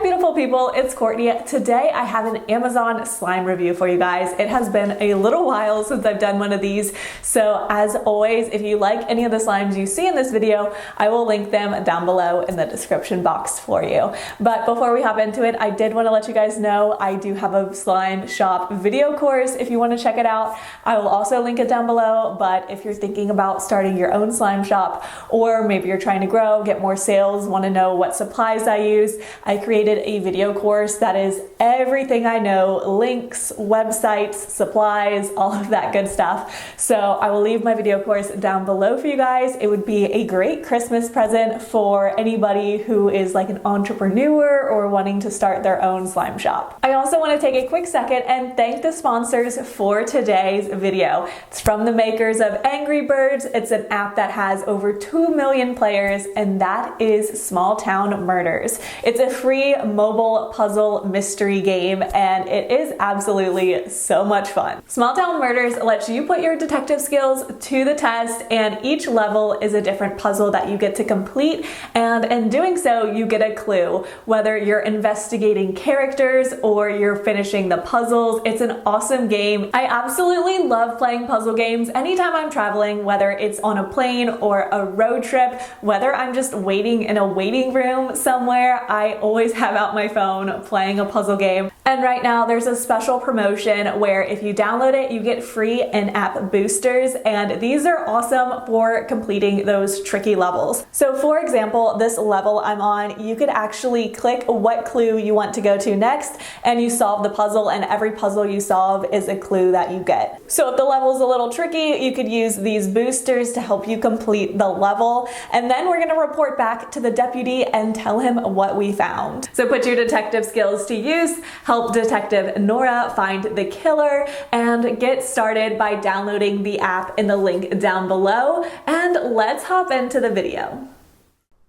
Beautiful people, it's Courtney. Today I have an Amazon slime review for you guys. It has been a little while since I've done one of these, so as always, if you like any of the slimes you see in this video, I will link them down below in the description box for you. But before we hop into it, I did want to let you guys know I do have a slime shop video course if you want to check it out. I will also link it down below, but if you're thinking about starting your own slime shop, or maybe you're trying to grow, get more sales, want to know what supplies I use, I created a video course that is everything I know, links, websites, supplies, all of that good stuff. So I will leave my video course down below for you guys. It would be a great Christmas present for anybody who is like an entrepreneur or wanting to start their own slime shop. I also want to take a quick second and thank the sponsors for today's video. It's from the makers of Angry Birds. It's an app that has over 2 million players, and that is Small Town Murders. It's a free mobile puzzle mystery game, and it is absolutely so much fun. Small Town Murders lets you put your detective skills to the test, and each level is a different puzzle that you get to complete, and in doing so, you get a clue, whether you're investigating characters or you're finishing the puzzles. It's an awesome game. I absolutely love playing puzzle games anytime I'm traveling, whether it's on a plane or a road trip, whether I'm just waiting in a waiting room somewhere, I always have out my phone playing a puzzle game. And right now there's a special promotion where if you download it, you get free in-app boosters, and these are awesome for completing those tricky levels. So for example, this level I'm on, you could actually click what clue you want to go to next, and you solve the puzzle, and every puzzle you solve is a clue that you get. So if the level is a little tricky, you could use these boosters to help you complete the level, and then we're gonna report back to the deputy and tell him what we found. So put your detective skills to use, help Detective Nora find the killer, and get started by downloading the app in the link down below, and let's hop into the video.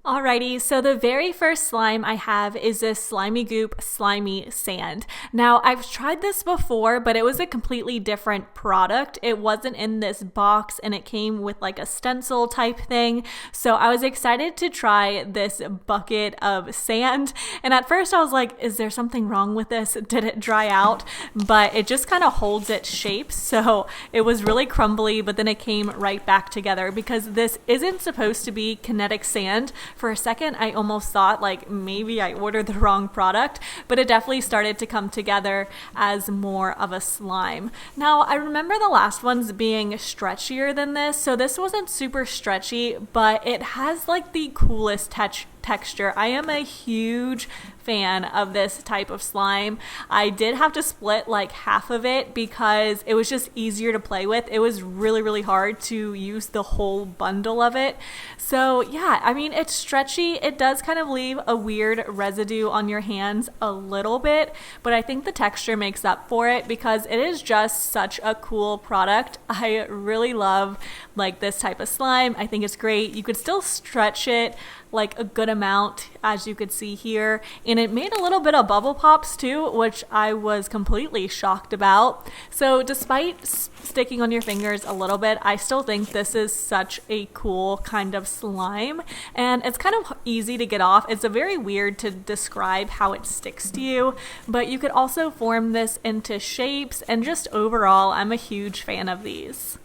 Alrighty, so the very first slime I have is this Slimy Goop Slimy Sand. Now, I've tried this before, but it was a completely different product. It wasn't in this box, and it came with like a stencil type thing. So I was excited to try this bucket of sand. And at first I was like, is there something wrong with this? Did it dry out? But it just kind of holds its shape. So it was really crumbly, but then it came right back together because this isn't supposed to be kinetic sand. For a second, I almost thought like maybe I ordered the wrong product, but it definitely started to come together as more of a slime. Now, I remember the last ones being stretchier than this, so this wasn't super stretchy, but it has like the coolest texture. I am a huge fan of this type of slime. I did have to split like half of it because it was just easier to play with. It was really hard to use the whole bundle of it. So yeah, I mean, it's stretchy. It does kind of leave a weird residue on your hands a little bit, but I think the texture makes up for it because it is just such a cool product. I really love like this type of slime. I think it's great. You could still stretch it like a good amount, as you could see here, and it made a little bit of bubble pops too, which I was completely shocked about. So despite sticking on your fingers a little bit, I still think this is such a cool kind of slime, and it's kind of easy to get off. It's a very weird to describe how it sticks to you, but you could also form this into shapes, and just overall, I'm a huge fan of these.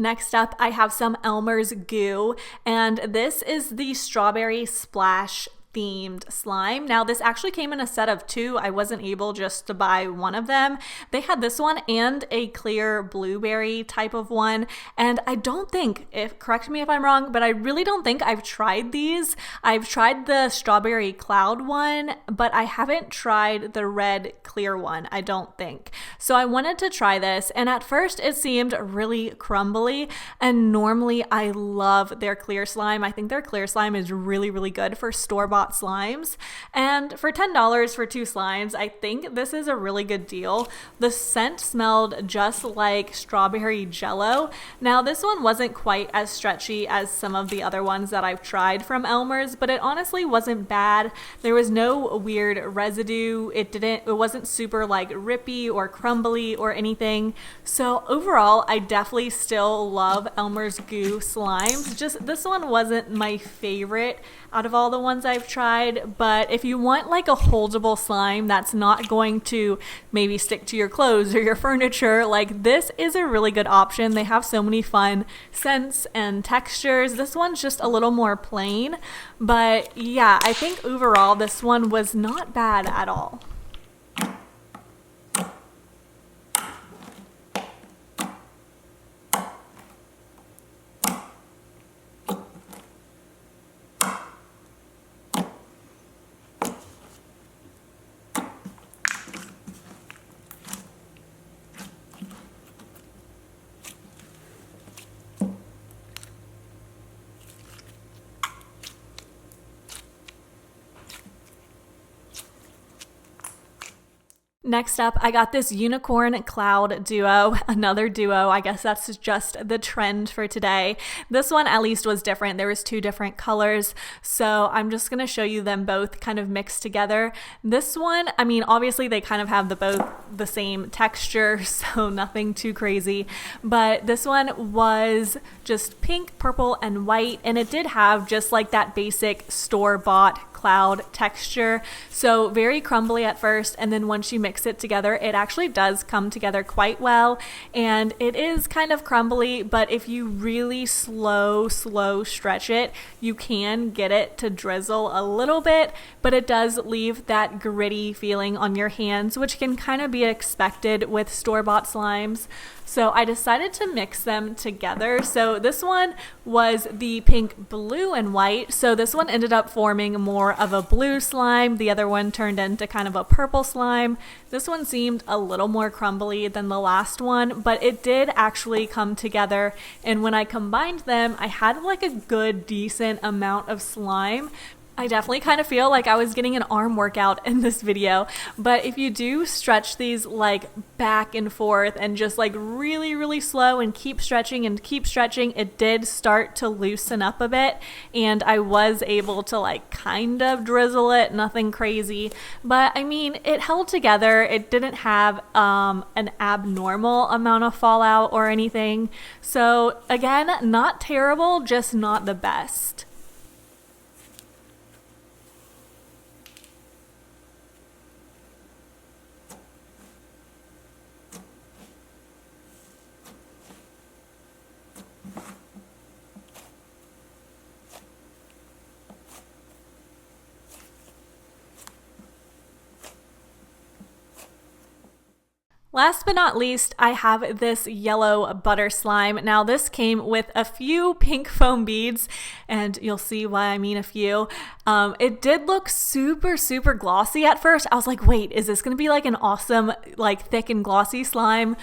Next up, I have some Elmer's Goo, and this is the Strawberry Splash themed slime. Now this actually came in a set of 2. I wasn't able just to buy one of them. They had this one and a clear blueberry type of one, and I don't think, correct me if I'm wrong, but I really don't think I've tried these. I've tried the strawberry cloud one, but I haven't tried the red clear one, I don't think. So I wanted to try this, and at first it seemed really crumbly, and normally I love their clear slime. I think their clear slime is really good for store-bought store-bought slimes. And for $10 for 2 slimes, I think this is a really good deal. The scent smelled just like strawberry jello. Now this one wasn't quite as stretchy as some of the other ones that I've tried from Elmer's, but it honestly wasn't bad. There was no weird residue. It wasn't super like rippy or crumbly or anything. So overall, I definitely still love Elmer's Goo slimes. Just this one wasn't my favorite out of all the ones I've tried, but if you want like a holdable slime that's not going to maybe stick to your clothes or your furniture, like this is a really good option. They have so many fun scents and textures. This one's just a little more plain, but yeah, I think overall this one was not bad at all. Next up, I got this unicorn cloud duo, another duo. I guess that's just the trend for today. This one at least was different. There was 2 different colors, so I'm just going to show you them both kind of mixed together. This one, I mean, obviously they kind of have both the same texture, so nothing too crazy, but this one was just pink, purple, and white, and it did have just like that basic store-bought cloud texture, so very crumbly at first, and then once you mix it together, it actually does come together quite well, and it is kind of crumbly, but if you really slow stretch it, you can get it to drizzle a little bit, but it does leave that gritty feeling on your hands, which can kind of be expected with store-bought slimes. So I decided to mix them together. So this one was the pink, blue, and white. So this one ended up forming more of a blue slime. The other one turned into kind of a purple slime. This one seemed a little more crumbly than the last one, but it did actually come together. And when I combined them, I had like a good, decent amount of slime. I definitely kind of feel like I was getting an arm workout in this video, but if you do stretch these like back and forth and just like really slow and keep stretching, it did start to loosen up a bit, and I was able to like kind of drizzle it, nothing crazy, but I mean, it held together. It didn't have an abnormal amount of fallout or anything. So again, not terrible, just not the best. Last but not least, I have this yellow butter slime. Now this came with a few pink foam beads, and you'll see why I mean a few. It did look super glossy at first. I was like, wait, is this gonna be like an awesome, like thick and glossy slime?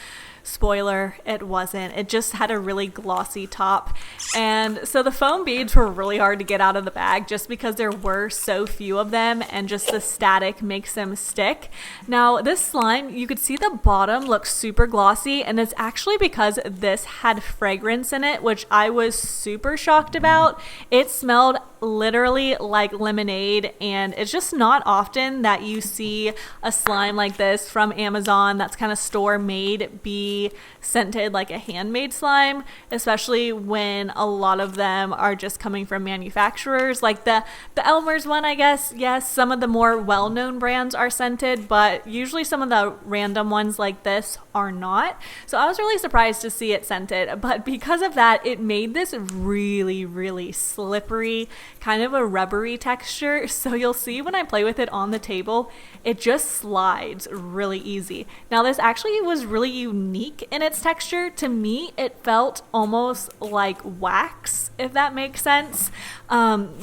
Spoiler, it wasn't. It just had a really glossy top. And so the foam beads were really hard to get out of the bag just because there were so few of them, and just the static makes them stick. Now this slime, you could see the bottom looks super glossy, and it's actually because this had fragrance in it, which I was super shocked about. It smelled literally like lemonade, and it's just not often that you see a slime like this from Amazon that's kind of store made be scented like a handmade slime, especially when a lot of them are just coming from manufacturers. Like the Elmer's one, I guess, yes, some of the more well-known brands are scented, but usually some of the random ones like this are not. So I was really surprised to see it scented, but because of that, it made this really slippery, kind of a rubbery texture. So you'll see when I play with it on the table, it just slides really easy. Now this actually was really unique unique in its texture. To me, it felt almost like wax, if that makes sense.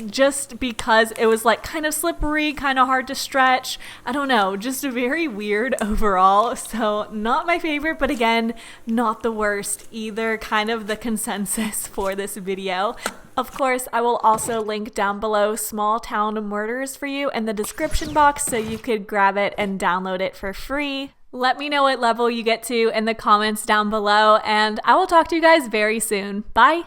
Just because it was like kind of slippery, kind of hard to stretch. I don't know, just very weird overall. So not my favorite, but again, not the worst either. Kind of the consensus for this video. Of course, I will also link down below Small Town Murders for you in the description box so you could grab it and download it for free. Let me know what level you get to in the comments down below, and I will talk to you guys very soon. Bye!